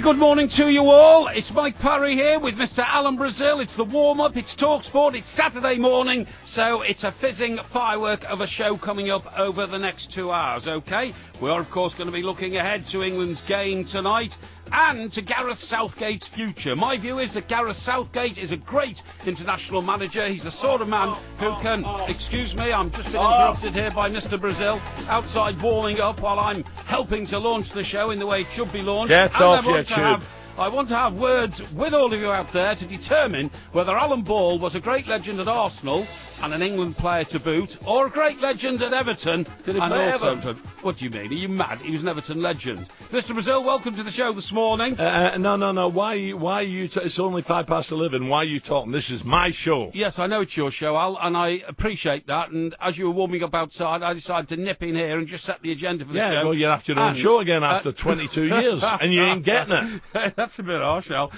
Very good morning to you all. It's Mike Parry here with Mr. Alan Brazil. It's the warm-up, it's talkSPORT, it's Saturday morning, so it's a fizzing firework of a show coming up over the next 2 hours, OK? We are, of course, going to be looking ahead to England's game tonight and to Gareth Southgate's future. My view is that Gareth Southgate is a great international manager. He's the sort of man who can... Excuse me, I'm just been interrupted here by Mr. Brazil outside warming up while I'm helping to launch the show in the way it should be launched. Get off your tube. I want to have words with all of you out there to determine whether Alan Ball was a great legend at Arsenal and an England player to boot, or a great legend at Everton. Did he play Everton? What do you mean? Are you mad? He was an Everton legend. Mr. Brazil, welcome to the show this morning. No. Why are you... it's only 11:05. Why are you talking? This is my show. Yes, I know it's your show, Al, and I appreciate that. And as you were warming up outside, I decided to nip in here and just set the agenda for the show. Yeah, well, you have your own show again after 22 years, and you ain't getting it. That's a bit harsh, Al.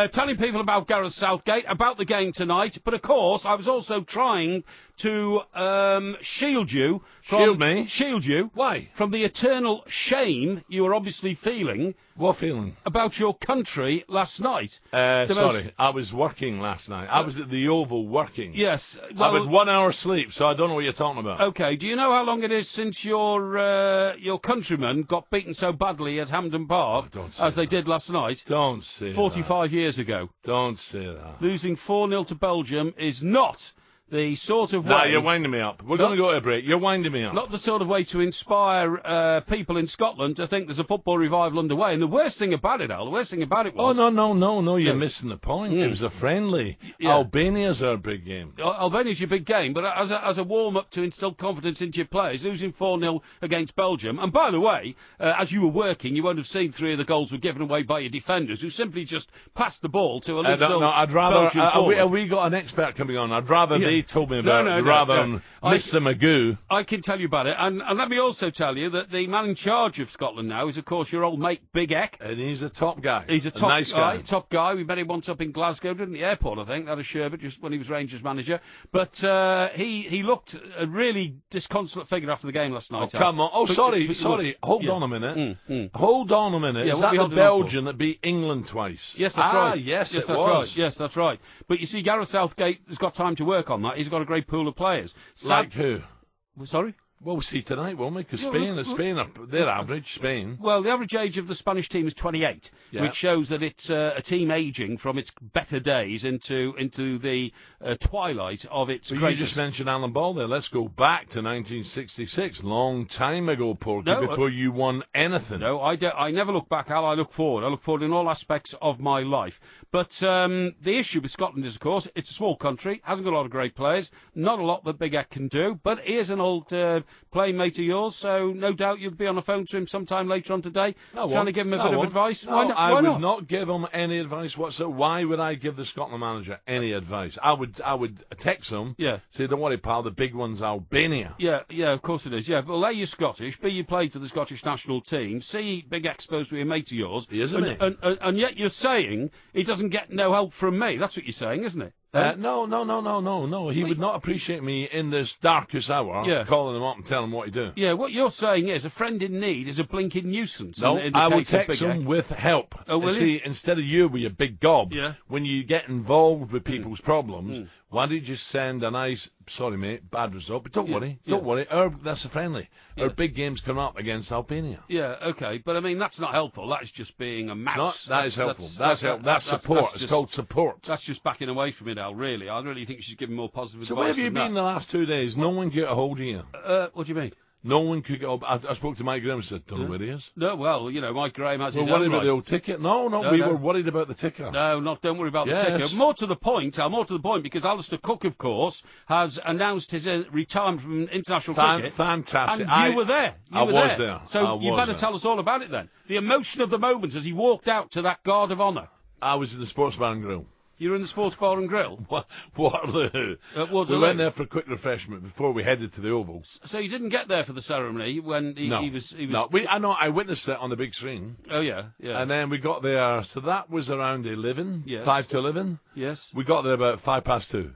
Telling people about Gareth Southgate, about the game tonight, but of course, I was also trying to shield you from... Shield you. Why? From the eternal shame you were obviously feeling. What feeling? About your country last night. I was working last night. I was at the Oval working. Yes. Well, I had 1 hour sleep, so I don't know what you're talking about. Okay. Do you know how long it is since your countrymen got beaten so badly at Hampden Park as they did last night? Don't say 45 years ago. Don't say that. Losing 4-0 to Belgium is not the sort of way... No, you're winding me up. We're going to go to a break. You're winding me up. Not the sort of way to inspire people in Scotland to think there's a football revival underway. And the worst thing about it, Al, was... Oh, no, you're missing the point. It was a friendly. Yeah. Albania's our big game. Albania's your big game, but as a warm-up to instill confidence into your players, losing 4-0 against Belgium. And by the way, as you were working, you won't have seen 3 of the goals were given away by your defenders, who simply just passed the ball to a little Belgian forward. Have we got an expert coming on? I'd rather they told me about it rather than Mr. Magoo. I can tell you about it. And let me also tell you that the man in charge of Scotland now is, of course, your old mate, Big Eck. And he's a top guy. He's a nice guy. Top guy. We met him once up in Glasgow, didn't the airport, I think, out of Sherbet, just when he was Rangers manager. But he looked a really disconsolate figure after the game last night. Oh, come on. Oh, sorry. Hold on a minute. Hold on a minute. Is that the Belgian that beat England twice? Yes, that's right. Yes, that's was. Right. Yes, that's right. But you see, Gareth Southgate has got time to work on that. He's got a great pool of players. Like who? Sorry? Well, we'll see tonight, won't we? Because Spain, they're average, Spain. Well, the average age of the Spanish team is 28, which shows that it's a team ageing from its better days into the twilight of its greatness. You just mentioned Alan Ball there. Let's go back to 1966, long time ago, Porky, before you won anything. No, I never look back, Al. I look forward. I look forward in all aspects of my life. But the issue with Scotland is, of course, it's a small country, hasn't got a lot of great players, not a lot that Big Eck can do, but he is an old playing mate of yours, so no doubt you'll be on the phone to him sometime later on today, trying to give him a bit of advice. No, I would not give him any advice whatsoever. Why would I give the Scotland manager any advice? I would text him, say, don't worry, pal, the big one's Albania. Yeah, of course it is. Yeah, well, A, you're Scottish, B, you played for the Scottish national team, C, Big Eck's supposed to be a mate of yours. He is a mate. And yet you're saying he doesn't get no help from me. That's what you're saying, isn't it? No. He would not appreciate me in this darkest hour calling him up and telling him what to do. Yeah, what you're saying is a friend in need is a blinking nuisance. No, I will text him with help. Oh, will you? Instead of you with your big gob, when you get involved with people's problems, why don't you just send a nice, sorry mate, bad result, but don't worry. That's a friendly. Our big game's coming up against Albania. Yeah, okay, but I mean, that's not helpful. That is just being a mass. That is helpful. That's support. It's called support. That's just backing away from it, Al, really. I really think you should give him more positive advice. So where have you been the last 2 days? No one get a hold of you. What do you mean? No one could get up. I spoke to Mike Graham and said, don't know where he is. No, well, Mike Graham has his own We're worried about the old ticket. No, we were worried about the ticker. No, don't worry about the ticker. More to the point, because Alistair Cook, of course, has announced his retirement from international cricket. Fantastic. And you were there. I was there. So you better tell us all about it then. The emotion of the moment as he walked out to that guard of honour. I was in the Sports Bar and Grill. You were in the Sports Bar and Grill? Waterloo. We went there for a quick refreshment before we headed to the Oval. So you didn't get there for the ceremony when he was... No, I witnessed it on the big screen. Oh, yeah. And then we got there, so that was around 11, 5 to 11. Yes. We got there about 2:05.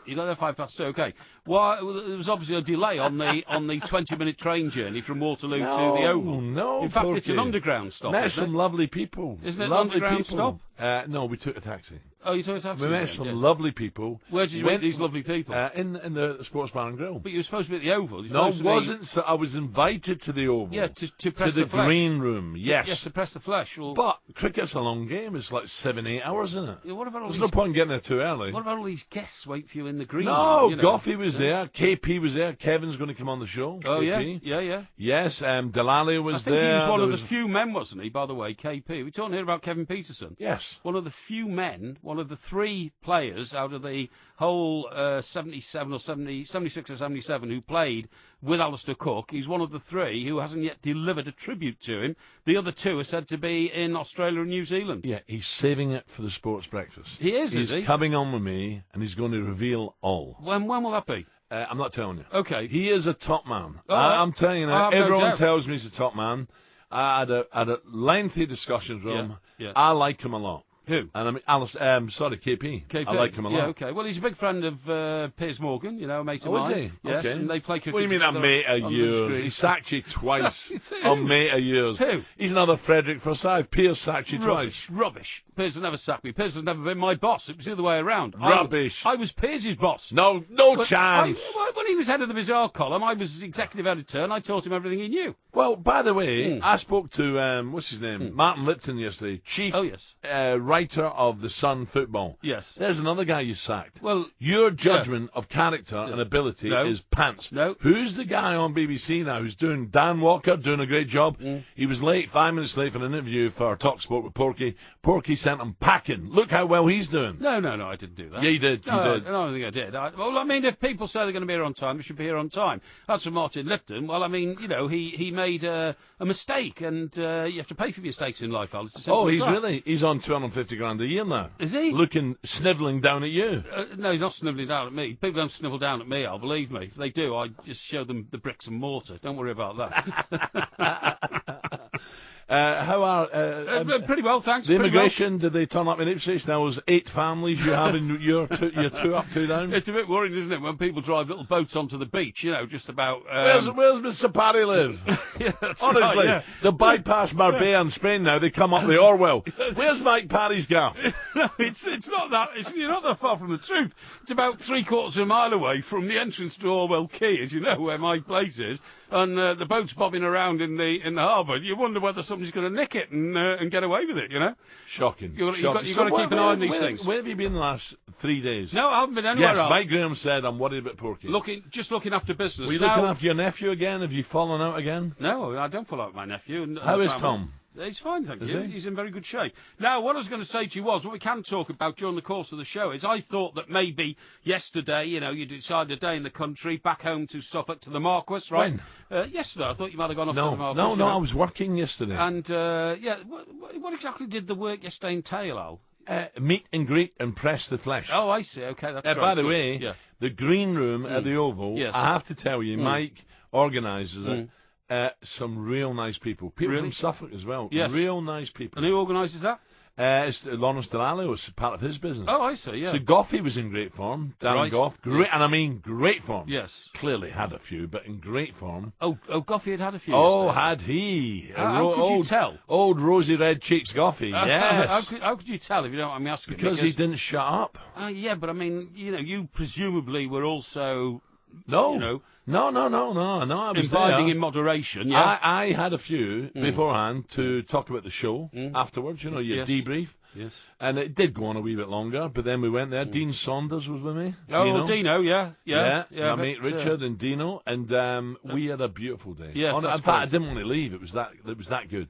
You got there 2:05, okay. Well, there was obviously a delay on the 20-minute train journey from Waterloo to the Oval. No, in fact, it's an underground stop. Met some lovely people. Isn't it an lovely underground people. stop? No, we took a taxi. Oh, you took a taxi? We met some lovely people. Where did you meet these lovely people? In the Sports Bar and Grill. But you were supposed to be at the Oval. No, it wasn't. So I was invited to the Oval. Yeah, to press the flesh. green room. Yes. Yes, to press the flesh. Well, but cricket's a long game. It's like 7-8 hours, isn't it? Yeah, what about all There's no point in getting there too early. What about all these guests waiting for you in the green room? You know? Goffey was there. KP was there. Kevin's going to come on the show. Oh, KP. yeah. Yes, Delali was there. I think he was one of the few men, wasn't he, by the way, KP? We're talking here about Kevin Peterson. Yes. One of the few men, one of the 3 players out of the whole 77 or 70, 76 or 77 who played with Alistair Cook. He's one of the 3 who hasn't yet delivered a tribute to him. The other 2 are said to be in Australia and New Zealand. Yeah, he's saving it for the sports breakfast. He is he? He's coming on with me, and he's going to reveal all. When will that be? I'm not telling you. Okay. He is a top man. Oh, I'm telling you now, everyone no tells me he's a top man. I had a lengthy discussions with him. Yeah. I like him a lot. Who? And I mean, KP. I like him a lot. Yeah, okay. Well, he's a big friend of Piers Morgan, a mate of mine. Is he? Yes, okay. And they play cricket. What do you mean a mate of yours? He sacked you twice. A mate of yours. Who? He's another Frederick Forsyth. Piers sacked you twice. Rubbish. Piers has never sacked me. Piers has never been my boss. It was the other way around. Rubbish. I was Piers' boss. No chance. When he was head of the Bizarre column, I was executive editor, and I taught him everything he knew. Well, by the way, I spoke to, what's his name? Martin Lipton yesterday. Chief writer of The Sun Football. Yes. There's another guy you sacked. Well, your judgment of character and ability is pants. No. Who's the guy on BBC now who's doing Dan Walker, doing a great job? He was late, 5 minutes late for an interview for talkSPORT with Porky. Porky sent him packing. Look how well he's doing. No, I didn't do that. Yeah, you did. No, I don't think I did. Well, I mean, if people say they're going to be here on time, they should be here on time. That's for Martin Lipton. Well, I mean, he made a mistake, and you have to pay for mistakes in life, Al. He's on 250 grand a year now. Is he? Looking, snivelling down at you. No, he's not snivelling down at me. People don't snivel down at me, Al, believe me. If they do, I just show them the bricks and mortar. Don't worry about that. How are... pretty well, thanks. The immigration, did they turn up in Ipswich? There was 8 families you have in your 2 up, 2 down? It's a bit worrying, isn't it, when people drive little boats onto the beach, just about... Where's Mr. Parry live? Yeah, honestly, right, they bypass Marbella and Spain now, they come up the Orwell. Where's Mike Parry's gaff? No, it's not that. You're not that far from the truth. It's about 3/4 of a mile away from the entrance to Orwell Quay, as you know, where my place is. And the boat's bobbing around in the harbour. You wonder whether somebody's going to nick it and get away with it, Shocking. You've got to keep an eye on these things. Where have you been the last 3 days? No, I haven't been anywhere else. Yes, Mike Graham said, I'm worried about Porky. Just looking after business. Were you looking after your nephew again? Have you fallen out again? No, I don't fall out with my nephew. How is Tom? He's fine, thank you. He? He's in very good shape. Now, what I was going to say to you was, what we can talk about during the course of the show is I thought that maybe yesterday, you decided a day in the country, back home to Suffolk, to the Marquis, right? When? Yesterday. I thought you might have gone off to the Marquis. No, I was working yesterday. And, what exactly did the work yesterday entail, Al? Meet and greet and press the flesh. Oh, I see. Okay, that's right. By the way, the green room at the Oval, I have to tell you, Mike organises it. Some real nice people. People from Suffolk as well. Yes. Real nice people. And who organises that? It's Lawrence Delali, was part of his business. Oh, I see, yeah. So Goffey was in great form. Dan Goff, great, and I mean great form. Yes. Clearly had a few, but in great form. Oh, Goffey had a few. Oh, had he? How could you tell? Old rosy red cheeks Goffey, yes. How could you tell, if you don't mind me asking? Because he didn't shut up. Yeah, but I mean, you presumably were also... No. No, I was imbibing there. in moderation, yeah. I had a few beforehand to talk about the show afterwards, your debrief. Yes. And it did go on a wee bit longer, but then we went there. Dean Saunders was with me. Oh, Dino, yeah. My mate Richard and Dino, and we had a beautiful day. Yes, in fact, I didn't want to leave. It was that good.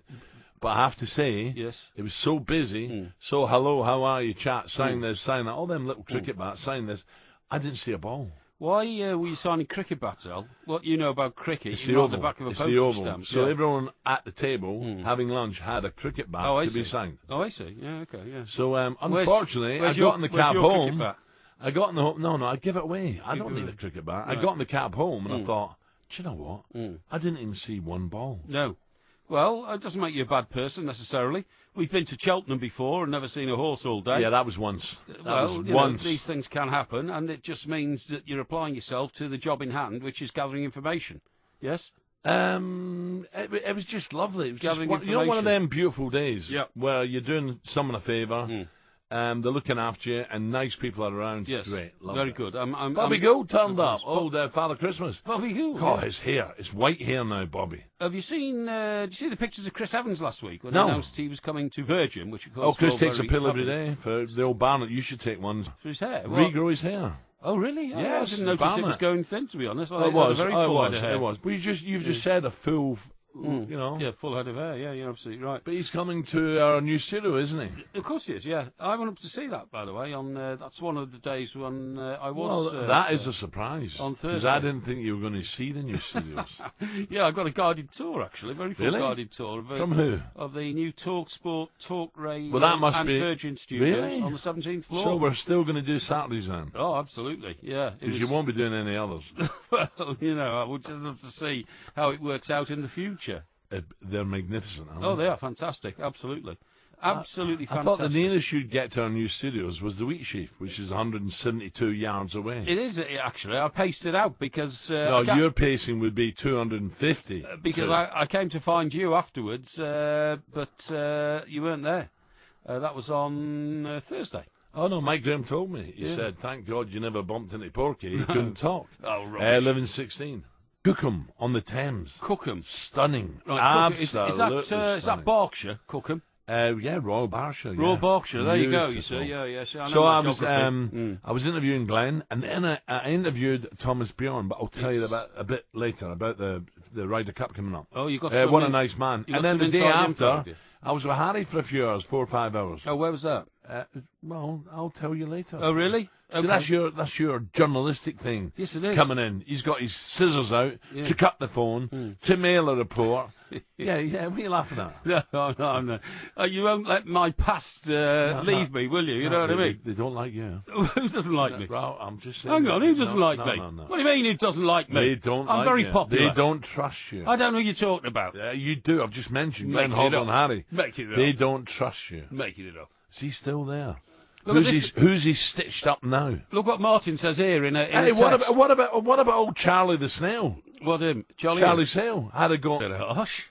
But I have to say, it was so busy. So hello, how are you? Chat, sign this, sign that. All them little cricket bats, sign this. I didn't see a ball. Why were you signing cricket bats, Al? What you know about cricket? It's the Oval. The back of a it's the Oval. Stamp. So everyone at the table having lunch had a cricket bat to be signed. Oh, I see. Yeah, okay, yeah. So unfortunately, where's I got in the cab home. Bat? I got in the no, I give it away. I don't need a cricket bat. Right. I got in the cab home and I thought, do you know what? I didn't even see one ball. No. Well, it doesn't make you a bad person necessarily. We've been to Cheltenham before and never seen a horse all day. Yeah, that was once. These things can happen, and it just means that you're applying yourself to the job in hand, which is gathering information. Yes? It was just lovely. It was just one of them beautiful days where you're doing someone a favour. They're looking after you, and nice people are around. Yes, great, very good. Bobby Gould turned up. Old Father Christmas. Bobby Gould. God, his hair, it's white hair now, Bobby. Have you seen? Did you see the pictures of Chris Evans last week when he announced he was coming to Virgin? Which of course. Oh, Chris takes a pill every day for the old Barnett. You should take one for his hair. Regrow his hair. Oh really? Yes, I didn't notice it was going thin. To be honest, it was. It was. But you've just said a full. You know. Yeah, full head of hair. Yeah, you're absolutely right. But he's coming to our new studio, isn't he? Of course he is. Yeah, I went up to see that, by the way. On that's one of the days when I was. Well, that is a surprise on Thursday. Because I didn't think you were going to see the new studios. Yeah, I got a guided tour actually, very full guided tour. From who? Of the new talkSPORT, Talk Radio, and Virgin Studios on the 17th floor. So we're still going to do Saturdays then? Oh, absolutely. Yeah. Because you won't be doing any others. Well, I would just love to see how it works out in the future. They're magnificent, aren't they? Oh, they are fantastic. Absolutely. Absolutely fantastic. I thought the nearest you'd get to our new studios was the Wheat Sheaf, which is 172 yards away. It is, actually. I paced it out because... no, your pacing would be 250. Because I came to find you afterwards, but you weren't there. That was on Thursday. Oh, no, Mike Graham told me. He said, thank God you never bumped into Porky. He couldn't talk. Oh, right. 11:16. Cookham on the Thames. Cookham. Stunning. Right, Absolutely is that Berkshire, Cookham? Yeah, Royal Berkshire. Royal Berkshire, there you go, you see. Yeah. So I was interviewing Glenn, and then I interviewed Thomas Bjorn, but I'll tell you a bit later about the Ryder Cup coming up. Oh, you got what a nice man. And then the day after, I was with Harry for a few hours, 4 or 5 hours. Oh, where was that? Well, I'll tell you later. Oh, really? So that's your journalistic thing. Yes, it is. Coming in. He's got his scissors out to cut the phone, to mail a report. Yeah, what are you laughing at? No. You won't let my past leave me, will you? You know what I mean? They don't like you. Who doesn't like me? Well, I'm just saying. Hang on, who doesn't like me? No. What do you mean who doesn't like me? They don't I'm like very you. popular. They don't trust you. I don't know who you're talking about. Yeah, you do. I've just mentioned Glenn Hogg and Harry. Making it up. They don't trust you. Making it up. Is he still there? Who's he stitched up now? Look what Martin says here in a Hey, text. what about old Charlie the Snail? What him? Charlie Snail had a go. Hush.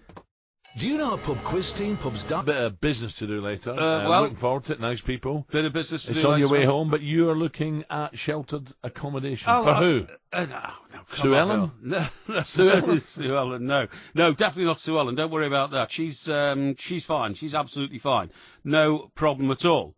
Do you know a pub quiz team? Pubs done. Bit of business to do later. Well, looking forward to it. Nice people. Bit of business to do. It's on your way home, but you are looking at sheltered accommodation for who? No, Sue Ellen? No, Sue Ellen. Sue Ellen. No, definitely not Sue Ellen. Don't worry about that. She's fine. She's absolutely fine. No problem at all.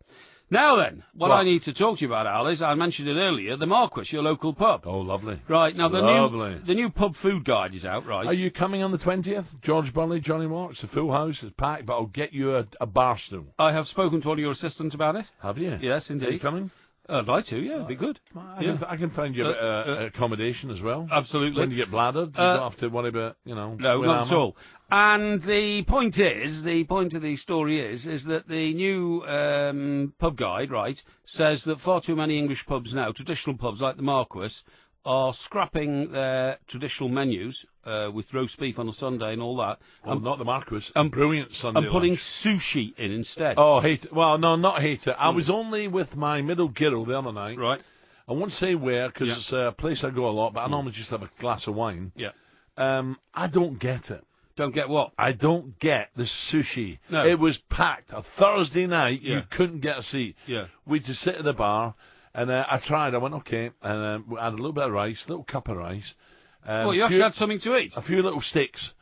Now then, what I need to talk to you about, Al, is I mentioned it earlier, the Marquis, your local pub. Oh, lovely. Right, now the new pub food guide is out, right? Are you coming on the 20th? George Burley, Johnny Moore, it's a full house, it's packed, but I'll get you a bar stool. I have spoken to one of your assistants about it. Have you? Yes, indeed. Are you coming? I'd like to, yeah, it'd be good. I can find you accommodation as well. Absolutely. When you get bladdered, you don't have to worry about, No, not at all. And the point of the story is that the new pub guide, right, says that far too many English pubs now, traditional pubs like the Marquis, are scrapping their traditional menus with roast beef on a Sunday and all that. Well, not the Marquis. Brilliant Sunday and putting lunch. sushi in instead. Oh, hate it. Well, no, not hate it. I was only with my middle girl the other night. Right. I won't say where, because it's a place I go a lot, but I normally just have a glass of wine. Yeah. I don't get it. Don't get what? I don't get the sushi. No. It was packed. A Thursday night, you couldn't get a seat. Yeah. We just sit at the bar, and I tried. I went, okay, and we had a little bit of rice, a little cup of rice. Well, you actually had something to eat? A few little sticks.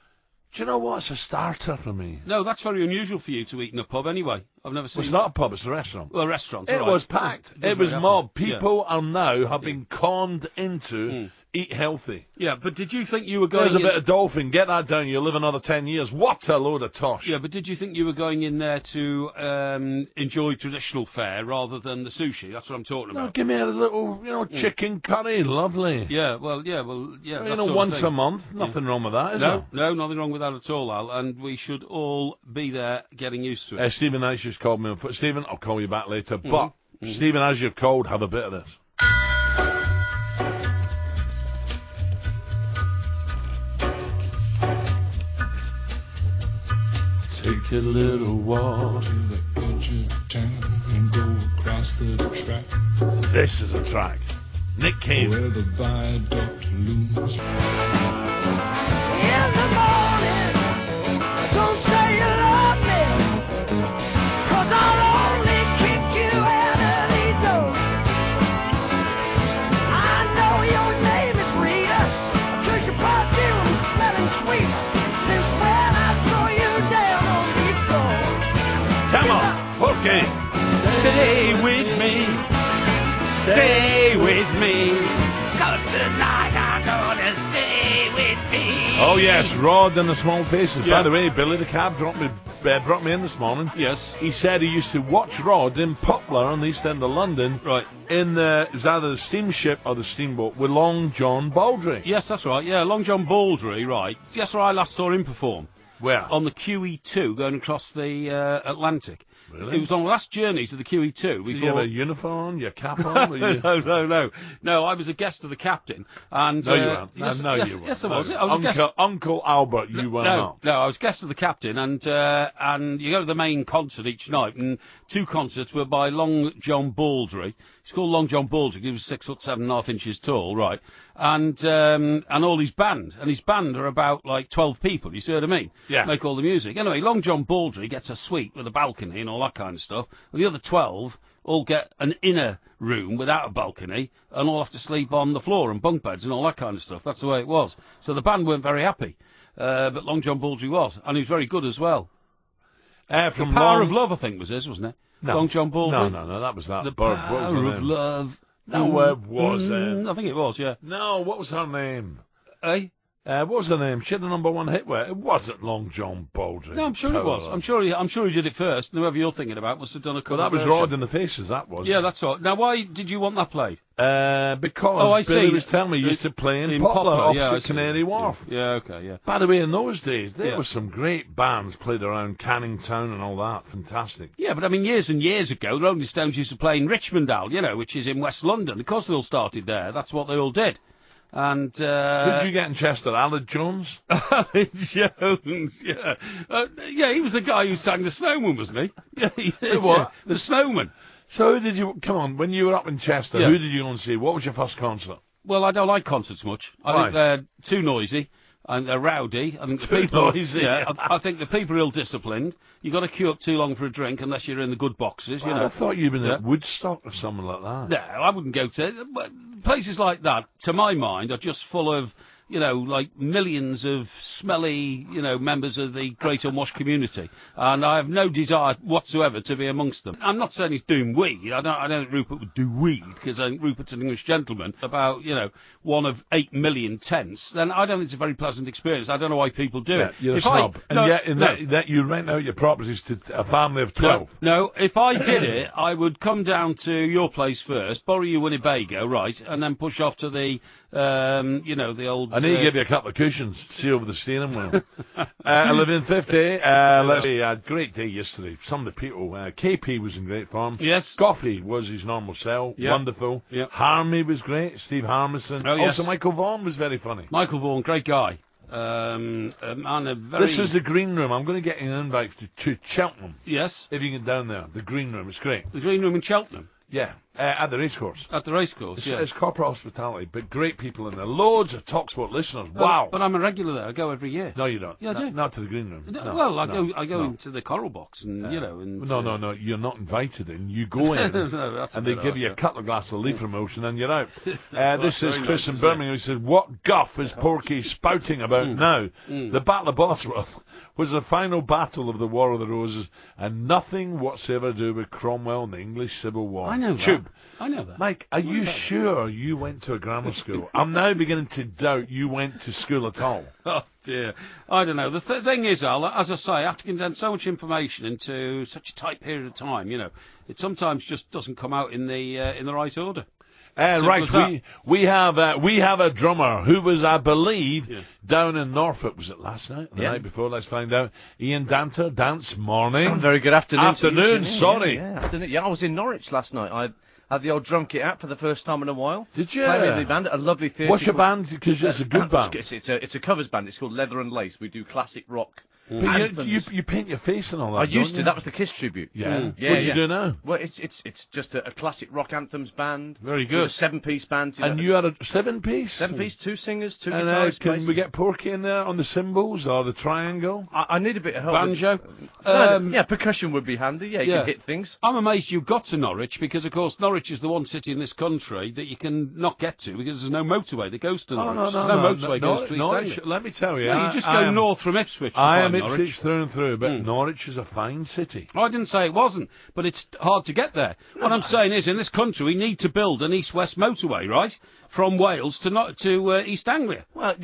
Do you know what? It's a starter for me. No, that's very unusual for you to eat in a pub anyway. I've never seen It's not a pub, it's a restaurant. Well, a restaurant. It was packed. It was mob. People are now have been conned into eat healthy. Yeah, but did you think you were going There's a bit of dolphin. Get that down. You'll live another 10 years. What a load of tosh. Yeah, but did you think you were going in there to enjoy traditional fare rather than the sushi? That's what I'm talking about. No, give me a little, chicken curry. Lovely. Yeah, well. Once a month. Nothing wrong with that, is there? No, nothing wrong with that at all, Al. And we should all be there getting used to it. Stephen Ice just called me on foot. Stephen, I'll call you back later. But, Stephen, as you've called, have a bit of this. take a little walk. To the edge of town and go across the track. This is a track. Nick Cave. Where the viaduct looms. In the morning, don't say you love me, 'cause I'll only kick you out of the door. I know your name is Rita, 'cause your perfume is smelling sweet since when I saw you down on the floor. Come on, okay. Stay with me. Stay with me. 'Cause tonight I'm gonna stay with me. Oh yes, Rod and the Small Faces. Yeah. By the way, Billy the cab brought me in this morning. Yes. He said he used to watch Rod in Poplar on the East End of London. Right. In it was either the steamship or the steamboat with Long John Baldry. Yes, that's right. Yeah, Long John Baldry, right. Guess where I last saw him perform? Where? On the QE2 going across the Atlantic. Really? It was on the last journey to the QE2. Did you have a uniform, your cap on? Were you... No, I was a guest of the captain. And, No, you weren't. Yes, No, yes, you weren't. yes, I was. No. I was a guest. Uncle Albert, you were not. No, I was guest of the captain, and you go to the main concert each night, and two concerts were by Long John Baldry. He's called Long John Baldry. He was 6'7.5" tall, right? And all his band, and his band are about like 12 people. You see what I mean? Yeah. Make all the music. Anyway, Long John Baldry gets a suite with a balcony and all that kind of stuff. And the other 12 all get an inner room without a balcony, and all have to sleep on the floor and bunk beds and all that kind of stuff. That's the way it was. So the band weren't very happy, but Long John Baldry was, and he was very good as well. From The Power of Love, I think, was his, wasn't it? No. Long John Baldry. No, that was that. The bird. Power What was her of name? Love. No, it wasn't. I think it was, yeah. No, what was her name? Eh? What was her name? She had the #1 hit with it. It wasn't Long John Baldry. No, I'm sure it was. I'm sure he did it first. And whoever you're thinking about must have done a cover Well, that was version. Rod in the Faces, that was. Yeah, that's right. Now, why did you want that played? Because I Billy see. was telling me he used to play in Poplar, Poplar yeah, I opposite see. Canary Wharf. Yeah, okay, yeah. By the way, in those days, there Yeah. were some great bands played around Canning Town and all that. Fantastic. Yeah, but I mean, years and years ago, the Rolling Stones used to play in Richmondale, which is in West London. Of course they all started there. That's what they all did. And, Who did you get in Chester? Aled Jones? Aled Jones, yeah. Yeah, he was the guy who sang The Snowman, wasn't he? Yeah, what? The Snowman. So who did you, come on, when you were up in Chester, Yeah. who did you go and see? What was your first concert? Well, I don't like concerts much. I think they're too noisy and they're rowdy. I think the people, noisy. Yeah, I think the people are ill-disciplined. You've got to queue up too long for a drink unless you're in the good boxes, Well, I thought you'd been at Woodstock or something like that. No, I wouldn't go to places like that. To my mind, are just full of like millions of smelly, members of the Great Unwashed community, and I have no desire whatsoever to be amongst them. I'm not saying he's doing weed. I don't think Rupert would do weed, because I think Rupert's an English gentleman. About one of 8 million tents, then I don't think it's a very pleasant experience. I don't know why people do it. You're a snob. That you rent out your properties to a family of 12. No, if I did it, I would come down to your place first, borrow your Winnebago, right, and then push off to the, the old... I need to give you a couple of cushions, see over the steering wheel. 11:50. Let's see, a great day yesterday. Some of the people, KP was in great form. Yes. Goffey was his normal self. Yeah. Wonderful. Yeah. Harmy was great. Steve Harmison. Oh, yes. Also, Michael Vaughan was very funny. Michael Vaughan, great guy. And a very... This is the Green Room. I'm going to get you an invite to Cheltenham. Yes. If you get down there. The Green Room. It's great. The Green Room in Cheltenham. Yeah. At the racecourse. At the racecourse, yeah. It's corporate hospitality, but great people in there. Loads of talkSPORT listeners. Wow. But I'm a regular there. I go every year. No, you don't. Yeah, I do. Not to the Green Room. I go into the Coral Box and, and... No, you're not invited in. You go in, and they give you a couple of glasses of leaf emotion, and you're out. This is Chris in Birmingham. He said, what guff is Porky spouting about now? The Battle of Bosworth was the final battle of the War of the Roses, and nothing whatsoever to do with Cromwell and the English Civil War. I know that. Tube. I know that. Mike, are you sure you went to a grammar school? I'm now beginning to doubt you went to school at all. Oh, dear. I don't know. The thing is, Al, as I say, I have to condense so much information into such a tight period of time, it sometimes just doesn't come out in the right order. Right, we have a drummer who was, I believe, down in Norfolk. Was it last night? The night before? Let's find out. Ian Danter, dance morning. Very good afternoon. Afternoon, sorry. Afternoon. Yeah, I was in Norwich last night. I had the old drum kit out for the first time in a while. Did you? Played with the band at a lovely theatre. What's your band? Because it's a good band. It's a covers band. It's called Leather and Lace. We do classic rock But you paint your face and all that. I used don't to. you? That was the Kiss tribute. Yeah. Yeah, What do you yeah. do now? Well, it's just a classic rock anthems band. Very With good. a 7-piece band. And you had a 7-piece? 7-piece, 2 singers, 2 And guitarists. can bass. we get Porky in there on the cymbals or the triangle? I need a bit of help. Banjo. Yeah, percussion would be handy. Yeah, you yeah. can hit things. I'm amazed you got to Norwich because, of course, Norwich is the one city in this country that you can not get to because there's no motorway that goes to Norwich. No, There's no motorway goes to East Norwich, Anglia. let me tell you. No, you just go north from Ipswich to I find am Norwich. Ipswich through and through, but Norwich is a fine city. I didn't say it wasn't, but it's hard to get there. What I'm saying is, in this country, we need to build an east-west motorway, right, from Wales to East Anglia. Well,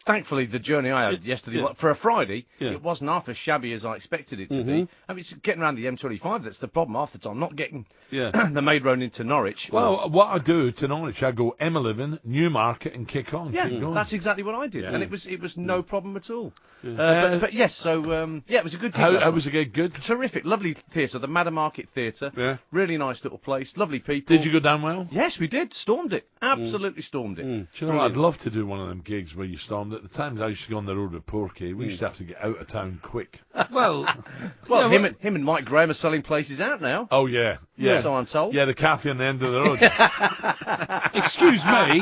thankfully, the journey I had yesterday, for a Friday, it wasn't half as shabby as I expected it to be. I mean, it's getting around the M25 that's the problem half the time, not getting the maid road into Norwich. Well, what I do to Norwich, I go M11, Newmarket, and kick on. Yeah, Keep going. that's exactly what I did, and it was no problem at all. But yes, so it was a good gig. How was the gig? Good? Terrific, lovely theatre, the Madder Market Theatre. Yeah. Really nice little place, lovely people. Did you go down well? Yes, we did. Stormed it. Absolutely stormed it. Do you know what? I'd love to do one of them gigs where you stormed it. The times I used to go on the road with Porky, we used to have to get out of town quick. Well, Well, him and Mike Graham are selling places out now. Oh, yeah. So I'm told. Yeah, the cafe on the end of the road. excuse me,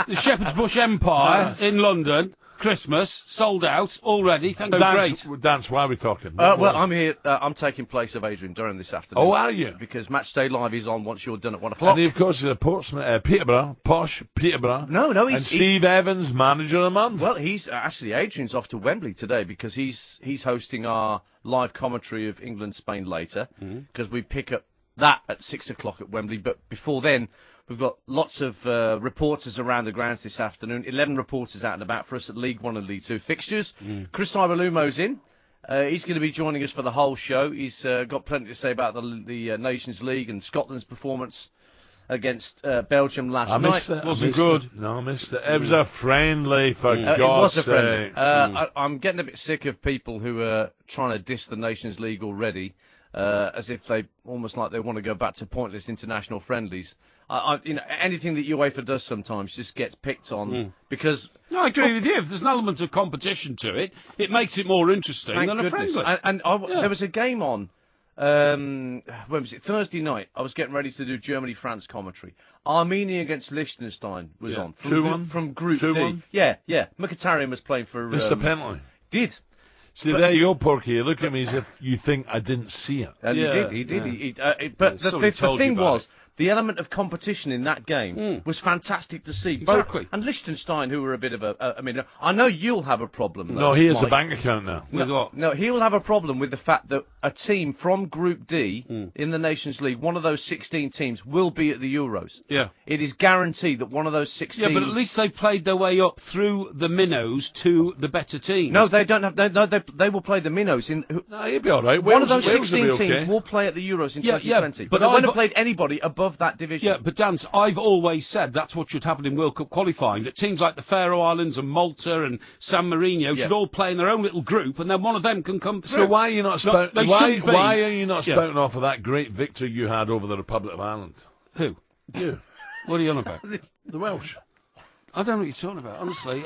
the Shepherd's Bush Empire in London, Christmas, sold out already. Thank you. Great. That's why we're talking. Well, I'm here. I'm taking place of Adrian Durham this afternoon. Oh, are you? Because Matchday Live is on once you're done at 1 o'clock. And he, of course, is a Portsmouth, Peterborough, posh Peterborough. No, and Steve Evans, manager of the month. Well, he's actually Adrian's off to Wembley today because he's hosting our live commentary of England-Spain later because we pick up that at 6 o'clock at Wembley. But before then, we've got lots of reporters around the grounds this afternoon. 11 reporters out and about for us at League 1 and League 2 fixtures. Chris Ibalumo's in. He's going to be joining us for the whole show. He's got plenty to say about the Nations League and Scotland's performance against Belgium last night. Wasn't good. No, I missed it. It was a friendly, for God's it was a friendly. sake. I'm getting a bit sick of people who are trying to diss the Nations League already, as if they almost like they want to go back to pointless international friendlies. Anything that UEFA does sometimes just gets picked on because. No, I agree with you. If there's an element of competition to it, it makes it more interesting than a friendly. There was a game on. When was it? Thursday night. I was getting ready to do Germany-France commentary. Armenia against Liechtenstein was on. 2-1? From Group D. 2-1? Yeah. Mkhitaryan was playing for. Missed the penalty. Did. See, there you go, Porky. You look at me as if you think I didn't see it. And he did. But the thing was, the element of competition in that game was fantastic to see. Exactly. And Liechtenstein, who were a bit of a... I mean, I know you'll have a problem, though, No, he has Mike. a bank account now. With what? No, he'll have a problem with the fact that a team from Group D in the Nations League, one of those 16 teams, will be at the Euros. Yeah. It is guaranteed that one of those 16... Yeah, but at least they played their way up through the minnows to the better teams. No, they don't have... They will play the minnows in... No, he'll be all right. One of those Wales will 16 be okay. teams will play at the Euros in Yeah, 2020. but But they won't I've- have played anybody above that division. Yeah, but Dan, I've always said that's what should happen in World Cup qualifying, that teams like the Faroe Islands and Malta and San Marino should all play in their own little group, and then one of them can come through. So why are you not spouting? shouldn't be. Why are you not spouting off of that great victory you had over the Republic of Ireland? Who? You, What are you on about? the Welsh. I don't know what you're talking about, honestly.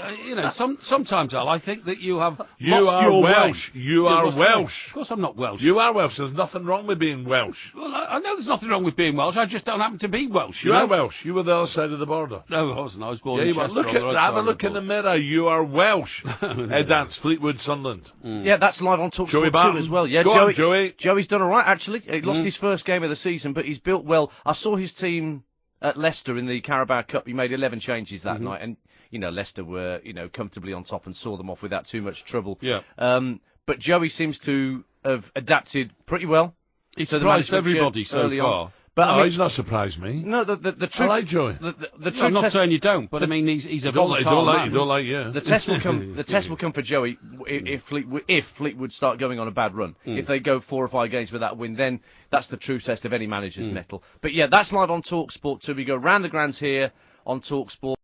Sometimes, Al, I think that you have You lost are your Welsh. way. You You've are lost your way. Welsh. Of course I'm not Welsh. You are Welsh. There's nothing wrong with being Welsh. Well, I know there's nothing wrong with being Welsh. I just don't happen to be Welsh. You know? are Welsh. You were the other side of the border. No, I wasn't. I was born Yeah, in you are. Chester. Look on the at, right have side a of look in the border. mirror. You are Welsh. Dance, Fleetwood, Sunderland. Yeah, that's live on Joey talkSPORT 2 Barton. as well. Yeah, Go on, Joey. Joey's done all right, actually. He lost his first game of the season, but he's built well. I saw his team at Leicester in the Carabao Cup. He made 11 changes that night, and Leicester were comfortably on top and saw them off without too much trouble. Yeah. But Joey seems to have adapted pretty well. He's to the surprised management everybody shift so early far. on. But No, I mean, he's not surprised me. no, the truth. I like Joey. The I'm not test, saying you don't, but I mean he's a Don't volatile like man. you. Don't like you. The test will come. The test will come for Joey if Fleetwood start going on a bad run. If they go 4 or 5 games without a win, then that's the true test of any manager's mettle. But yeah, that's live on talkSPORT 2. We go round the grounds here on talkSPORT.